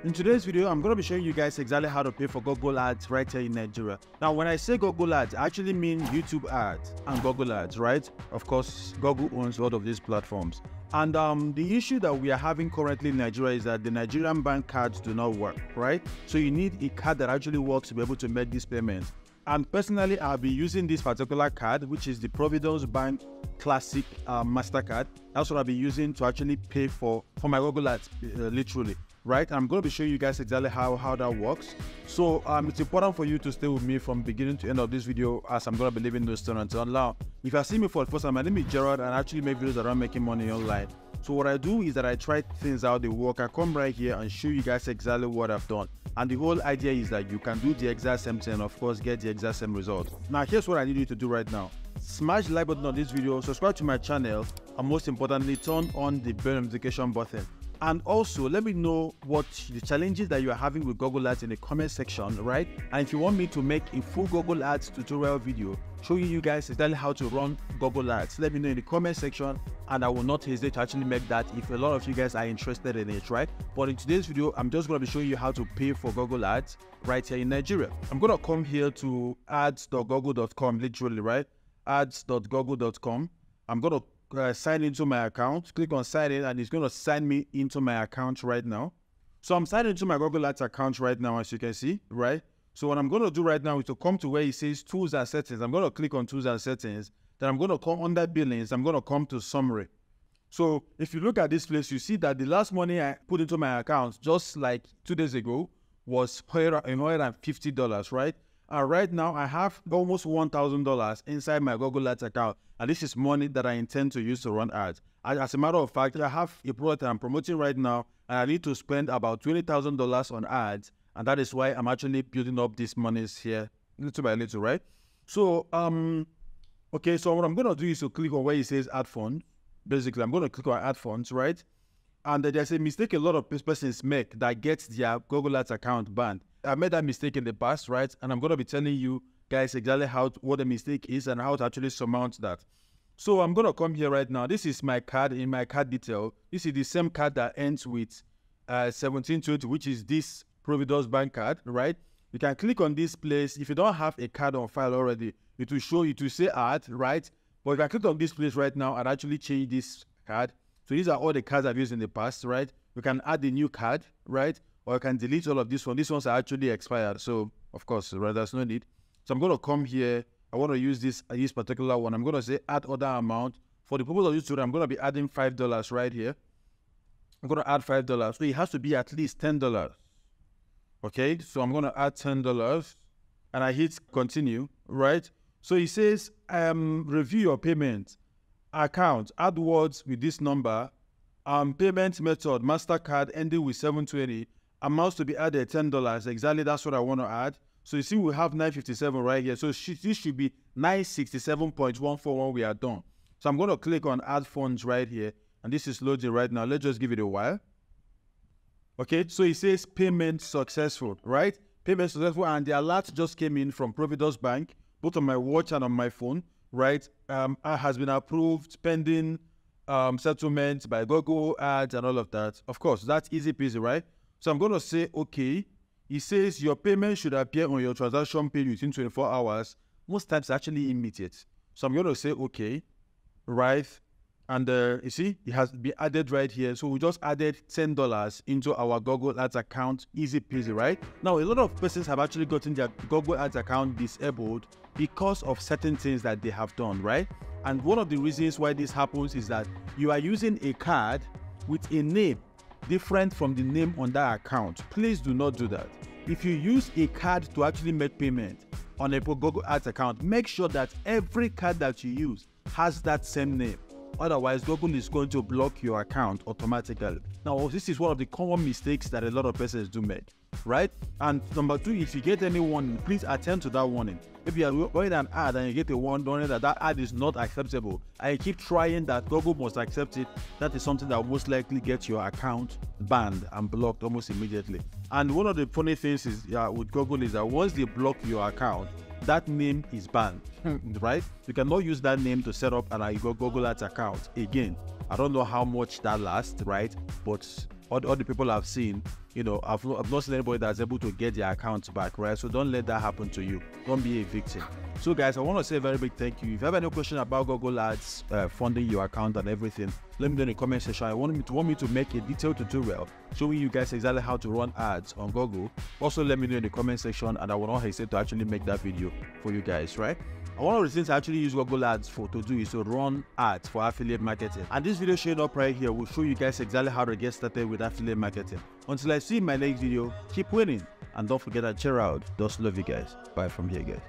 In today's video, I'm going to be showing you guys exactly how to pay for Google Ads right here in Nigeria. Now, when I say Google Ads, I actually mean YouTube Ads and Google Ads, right? Of course, Google owns a lot of these platforms. And the issue that we are having currently in Nigeria is that the Nigerian bank cards do not work, right? So you need a card that actually works to be able to make this payment. And personally, I'll be using this particular card, which is the Providence Bank Classic MasterCard. That's what I'll be using to actually pay for my Google Ads, literally. Right, I'm going to be showing you guys exactly how that works. So it's important for you to stay with me from beginning to end of this video, as I'm going to be leaving those stones until now. If you see me for the first time, my name is Gerald, and I actually make videos around making money online. So what I do is that I try things out, they work. I come right here and show you guys exactly what I've done. And the whole idea is that you can do the exact same thing and of course get the exact same result. Now here's what I need you to do right now. Smash the like button on this video, subscribe to my channel, and most importantly, turn on the bell notification button. And also, let me know what the challenges that you are having with Google Ads in the comment section, right? And if you want me to make a full Google Ads tutorial video showing you guys exactly how to run Google Ads, let me know in the comment section, and I will not hesitate to actually make that if a lot of you guys are interested in it, right? But in today's video, I'm just going to be showing you how to pay for Google Ads right here in Nigeria. I'm going to come here to ads.google.com, literally, right? ads.google.com. I'm going to sign into my account, click on sign in, and it's going to sign me into my account right now. So I'm signed into my Google Ads account right now, as you can see, right? So what I'm going to do right now is to come to where it says tools and settings. I'm going to click on tools and settings. Then I'm going to come under billings. I'm going to come to summary. So if you look at this place, you see that the last money I put into my account just like 2 days ago was $150, right? And right now I have almost $1,000 inside my Google Ads account. And this is money that I intend to use to run ads. As a matter of fact, I have a product that I'm promoting right now, and I need to spend about $20,000 on ads. And that is why I'm actually building up these monies here little by little, right? So, okay, so what I'm going to do is to click on where it says add funds. Basically, I'm going to click on add funds, right? And there's a mistake a lot of persons make that gets their Google Ads account banned. I made that mistake in the past, right? And I'm going to be telling you guys exactly what the mistake is and how to actually surmount that. So I'm going to come here right now. This is my card. In my card detail, this is the same card that ends with 1720, which is this Providence Bank card, right? You can click on this place. If you don't have a card on file already, it will show you to say add, right? But if I click on this place right now and actually change this card, so these are all the cards I've used in the past, right? You can add a new card, right? Or you can delete all of this one. These ones are actually expired. So, of course, right, there's no need. So I'm going to come here. I want to use this particular one. I'm going to say add other amount. For the purpose of this tutorial, I'm going to be adding $5 right here. I'm going to add $5. So it has to be at least $10. Okay, so I'm going to add $10. And I hit continue, right? So it says, review your payment account. Add words with this number. Payment method, MasterCard ending with 720. Amounts to be added $10. Exactly, that's what I want to add. So you see we have 957 right here. So this should be 967.14 when we are done. So I'm going to click on add funds right here. And this is loading right now. Let's just give it a while. Okay, so it says payment successful, right? Payment successful, and the alert just came in from Providence Bank, both on my watch and on my phone, right? Has been approved, pending settlement by Google Ads and all of that. Of course, that's easy peasy, right? So I'm going to say, okay. It says your payment should appear on your transaction page within 24 hours. Most times actually immediate. So I'm going to say, okay, right? And you see, it has been added right here. So we just added $10 into our Google Ads account. Easy peasy, right? Now, a lot of persons have actually gotten their Google Ads account disabled because of certain things that they have done, right? And one of the reasons why this happens is that you are using a card with a name different from the name on that account. Please do not do that. If you use a card to actually make payment on a Google Ads account, make sure that every card that you use has that same name. Otherwise, Google is going to block your account automatically. Now, this is one of the common mistakes that a lot of persons do make, right? And number two, if you get any warning, please attend to that warning. If you are running an ad and you get a warning that that ad is not acceptable, and you keep trying that Google must accept it, that is something that will most likely get your account banned and blocked almost immediately. And one of the funny things is with Google is that once they block your account, that name is banned, right? You cannot use that name to set up an Google Ads account again. I don't know how much that lasts, right? But all the people I've seen, You know, I've not seen anybody that's able to get their accounts back, right? So don't let that happen to you. Don't be a victim. So guys, I want to say a very big thank you. If you have any question about Google Ads, funding your account and everything, let me know in the comment section. I want me to make a detailed tutorial showing you guys exactly how to run ads on Google. Also, let me know in the comment section, and I will not hesitate to actually make that video for you guys, right? One of the things I actually use Google Ads to do is to run ads for affiliate marketing. And this video showing up right here will show you guys exactly how to get started with affiliate marketing. Until I see you in my next video, keep winning. And don't forget to check out. Just love you guys. Bye from here, guys.